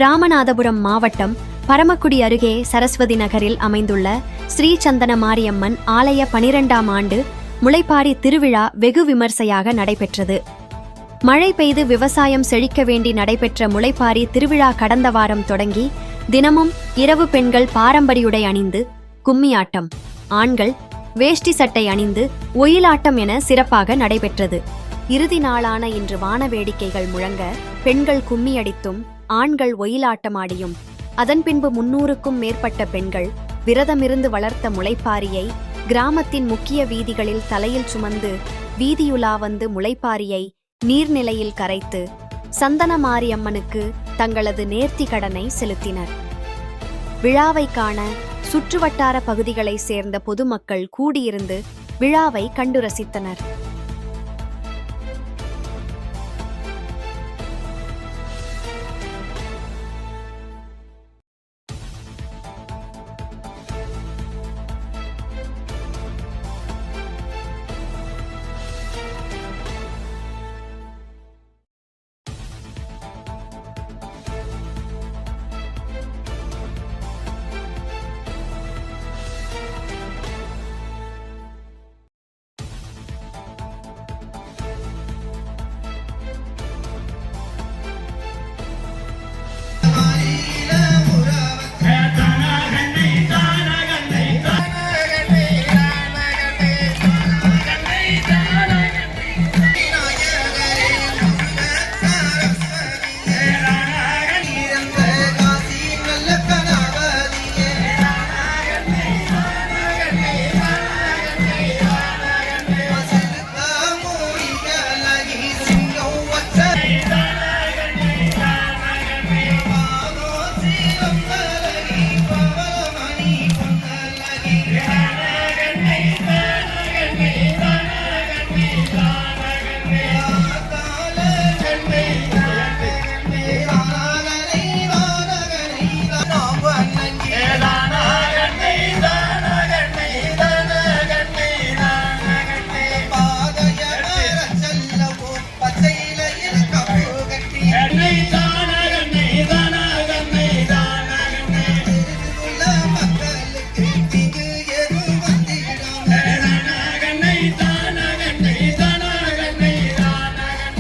ராமநாதபுரம் மாவட்டம் பரமக்குடி அருகே சரஸ்வதி நகரில் அமைந்துள்ள ஸ்ரீ சந்தன மாரியம்மன் ஆலய 12ஆம் ஆண்டு முளைப்பாரி திருவிழா வெகு விமர்சையாக நடைபெற்றது. மழை பெய்து விவசாயம் செழிக்க வேண்டி நடைபெற்ற முளைப்பாரி திருவிழா கடந்த வாரம் தொடங்கி தினமும் இரவு பெண்கள் பாரம்பரியுடை அணிந்து கும்மியாட்டம், ஆண்கள் வேஷ்டி சட்டை அணிந்து ஒயிலாட்டம் என சிறப்பாக நடைபெற்றது. இறுதி நாளான இன்று வான வேடிக்கைகள் முழங்க பெண்கள் கும்மியடித்தும் ஆண்கள் ஒயிலாட்டமாடியும் அதன் பின்பு 300க்கும் மேற்பட்ட பெண்கள் விரதமிருந்து வளர்த்த முளைப்பாரியை கிராமத்தின் முக்கிய வீதிகளில் தலையில் சுமந்து வீதியுலா வந்து முளைப்பாரியை நீர்நிலையில் கரைத்து சந்தன மாரியம்மனுக்கு தங்களது நேர்த்தி கடனை செலுத்தினர். விழாவை காண சுற்றுவட்டார பகுதிகளைச் சேர்ந்த பொதுமக்கள் கூடியிருந்து விழாவை கண்டு ரசித்தனர்.